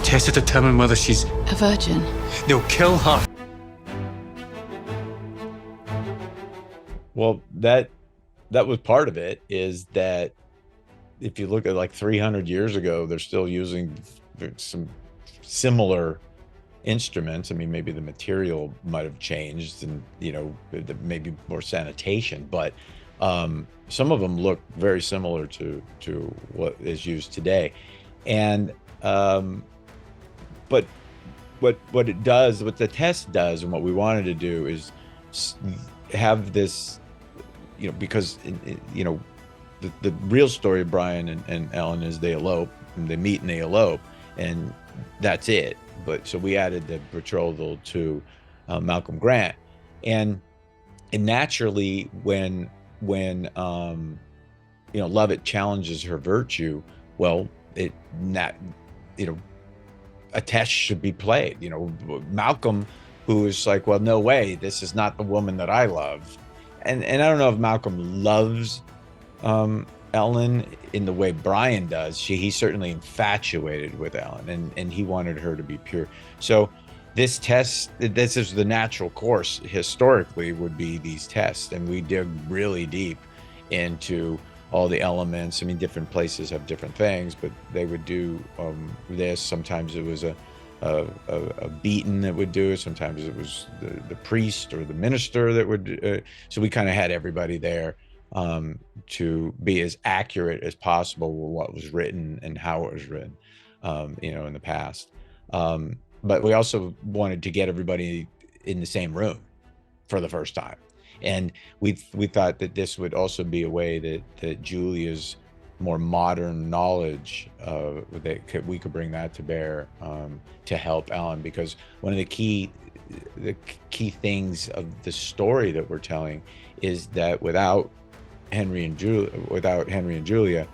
Test to determine whether she's... A virgin. No, kill her. Well, that was part of it, is that if you look at like 300 years ago, they're still using some similar instruments. I mean, maybe the material might have changed and, you know, maybe more sanitation, but some of them look very similar to what is used today. And but what it does, what the test does, and what we wanted to do is have this, you know, because you know, the real story of Brian and Ellen is they elope, and they meet and they elope, and that's it. But so we added the betrothal to Malcolm Grant, and naturally when you know, Lovett challenges her virtue, well, you know, a test should be played. You know, Malcolm, who is like, well, no way, this is not the woman that I love. And I don't know if Malcolm loves Ellen in the way Brian does. He's certainly infatuated with Ellen, and he wanted her to be pure. So this test, this is the natural course historically, would be these tests. And we dig really deep into all the elements. I mean, different places have different things, but they would do this. Sometimes it was a beaten that would do it. Sometimes it was the priest or the minister that would. So we kind of had everybody there to be as accurate as possible with what was written and how it was written, you know, in the past. But we also wanted to get everybody in the same room for the first time. And we thought that this would also be a way that Julia's more modern knowledge, we could bring that to bear to help Ellen, because one of the key things of the story that we're telling is that without Henry and Julia,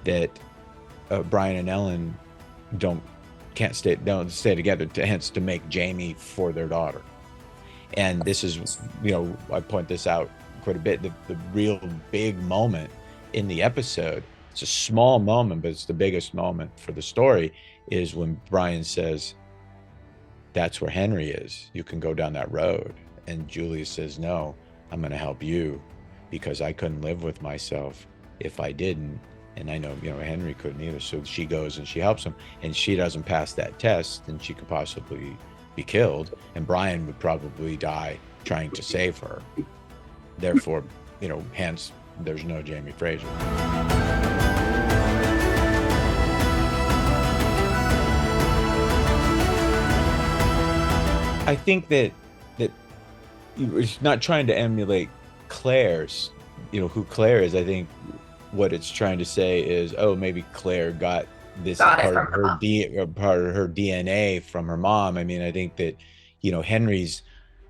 that Brian and Ellen don't stay together, hence to make Jamie for their daughter. And this is, you know, I point this out quite a bit, the real big moment in the episode. It's a small moment, but it's the biggest moment for the story, is when Brian says, that's where Henry is. You can go down that road. And Julia says, no, I'm going to help you, because I couldn't live with myself if I didn't. And I know, you know, Henry couldn't either. So she goes and she helps him, and she doesn't pass that test, then she could possibly be killed, and Brian would probably die trying to save her. Therefore, you know, hence there's no Jamie Fraser. I think that it's not trying to emulate Claire's, you know, who Claire is. I think what it's trying to say is, oh, maybe Claire got this part of her DNA from her mom. I mean, I think that, you know, Henry's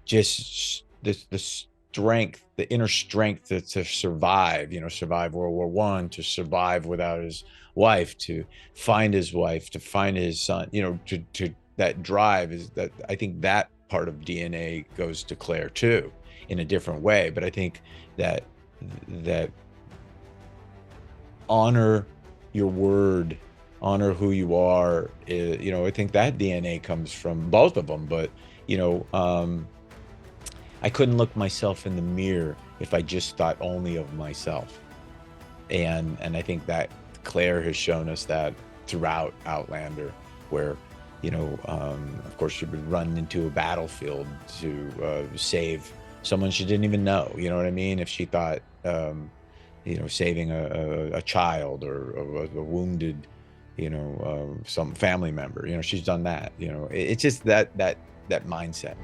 just the strength, the inner strength to survive, you know, survive World War I, to survive without his wife, to find his wife, to find his son, you know, to that drive is that, I think that part of DNA goes to Claire too, in a different way. But I think that honor your word, honor who you are, you know, I think that DNA comes from both of them. But, you know, I couldn't look myself in the mirror if I just thought only of myself. And I think that Claire has shown us that throughout Outlander, where, you know, of course, she would run into a battlefield to save someone she didn't even know, you know what I mean? If she thought, you know, saving a child or a wounded, you know, some family member, you know, she's done that. You know, it's just that mindset.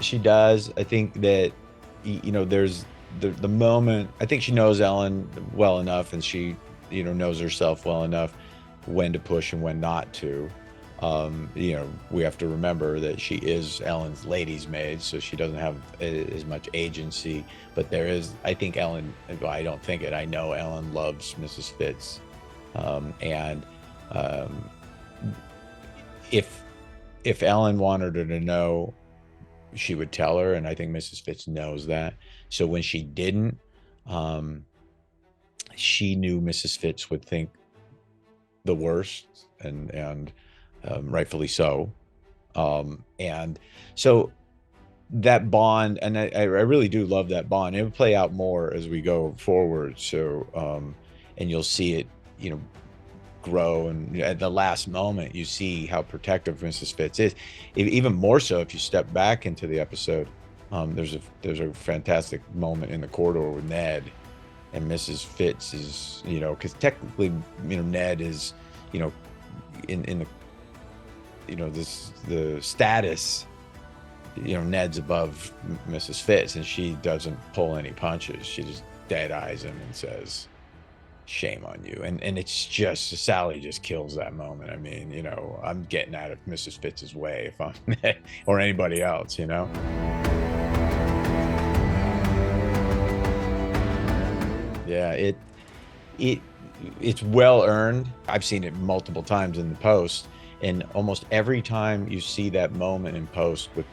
She does. I think that, you know, there's the moment, I think she knows Ellen well enough, and she, you know, knows herself well enough when to push and when not to. You know, we have to remember that she is Ellen's lady's maid, so she doesn't have as much agency. But there is, I think Ellen, well, I don't think it, I know Ellen loves Mrs. Fitz. If Ellen wanted her to know she would tell her, and I think Mrs. Fitz knows that. So when she didn't, she knew Mrs. Fitz would think the worst, and rightfully so. And so that bond, and I really do love that bond. It will play out more as we go forward. So, and you'll see it, grow. And at the last moment, you see how protective Mrs. Fitz is. Even more so if you step back into the episode. There's a fantastic moment in the corridor with Ned, and Mrs. Fitz is, because technically, Ned is, in the, the status, Ned's above Mrs. Fitz, and she doesn't pull any punches. She just dead eyes him and says, "Shame on you." And it's just, Sally just kills that moment. I mean, I'm getting out of Mrs. Fitz's way if I'm Ned or anybody else, Yeah, it's well earned. I've seen it multiple times in the post, and almost every time you see that moment in post with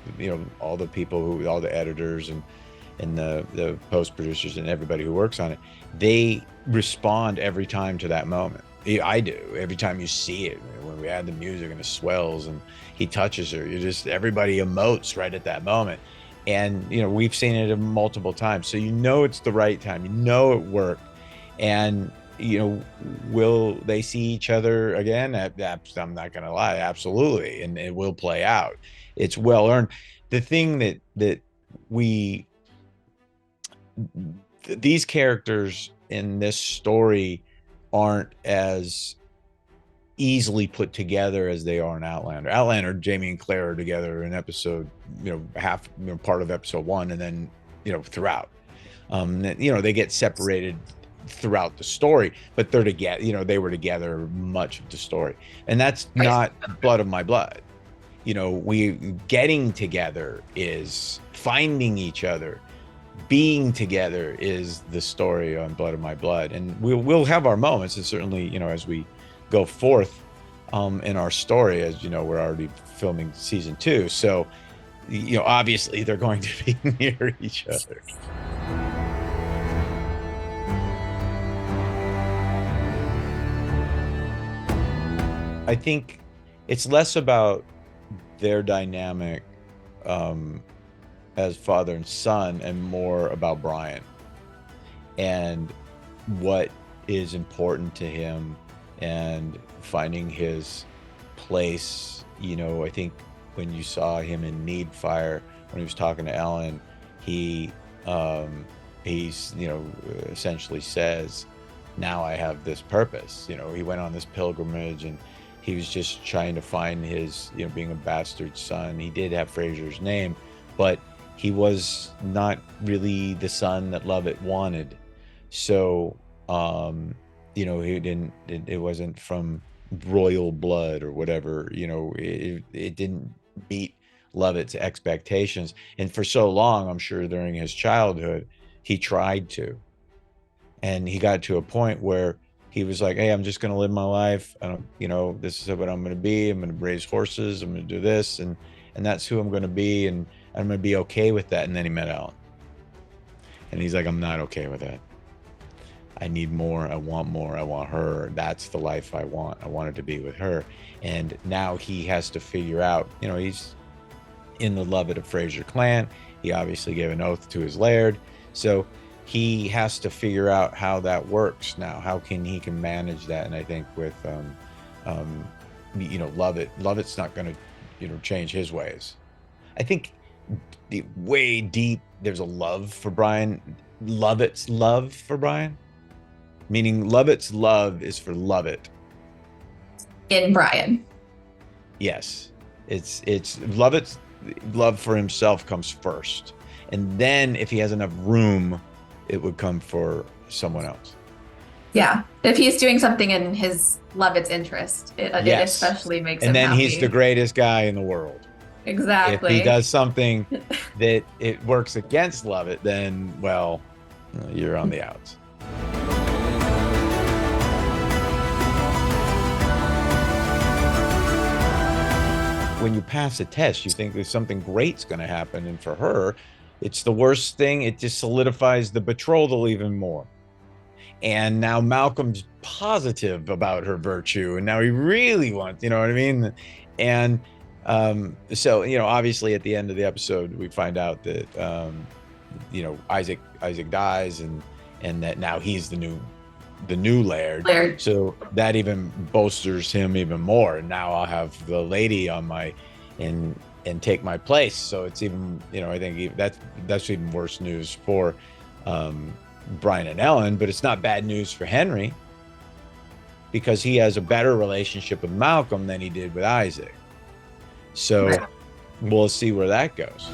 all the people all the editors and the post producers and everybody who works on it, they respond every time to that moment. I do. Every time you see it, when we add the music and it swells and he touches her, everybody emotes right at that moment. And we've seen it multiple times, so it's the right time, it worked. And will they see each other again? I'm not gonna lie, absolutely, and it will play out. It's well earned. The thing that these characters in this story aren't as easily put together as they are in Outlander. Jamie and Claire are together in episode, part of episode 1, and then, throughout. They get separated throughout the story, but they're together. They were together much of the story, and that's not Blood of My Blood. We getting together is finding each other. Being together is the story on Blood of My Blood, and we'll have our moments, and certainly, as we go forth in our story, as we're already filming season 2, so obviously they're going to be near each other. I think it's less about their dynamic as father and son, and more about Brian and what is important to him and finding his place. I think when you saw him in Need Fire, when he was talking to Ellen, he's essentially says, now I have this purpose. He went on this pilgrimage, and he was just trying to find his, being a bastard son. He did have Fraser's name, but he was not really the son that Lovett wanted. So, it wasn't from royal blood or whatever, it didn't meet Lovett's expectations. And for so long, I'm sure during his childhood, he tried to. And he got to a point where he was like, hey, I'm just going to live my life. I don't, this is what I'm going to be. I'm going to raise horses. I'm going to do this. And that's who I'm going to be. And I'm going to be okay with that. And then he met Ellen. And he's like, I'm not okay with that. I need more. I want her. That's the life I want. I wanted to be with her. And now he has to figure out, he's in the Lovett of Fraser clan. He obviously gave an oath to his laird. So he has to figure out how that works now. How he can manage that. And I think with, Lovett's not going to, change his ways. I think the way deep, there's a love for Brian. Lovett's love for Brian. Meaning Lovett's love is for Lovett. In Brian. Yes. It's Lovett's love for himself comes first. And then if he has enough room, it would come for someone else. Yeah. If he's doing something in his Lovett's interest, it especially makes him happy. And then he's the greatest guy in the world. Exactly. If he does something that it works against Lovett, then, well, you're on the outs. when you pass a test, you think there's something great's going to happen, and for her, it's the worst thing. It just solidifies the betrothal even more. And now Malcolm's positive about her virtue, and now he really wants, you know what I mean? And so, you know, obviously at the end of the episode, we find out that you know, Isaac dies, and that now he's the new Laird. So that even bolsters him even more. And now I'll have the lady on my and take my place. So it's even, you know, I think that's even worse news for Brian and Ellen, but it's not bad news for Henry, because he has a better relationship with Malcolm than he did with Isaac. So we'll see where that goes.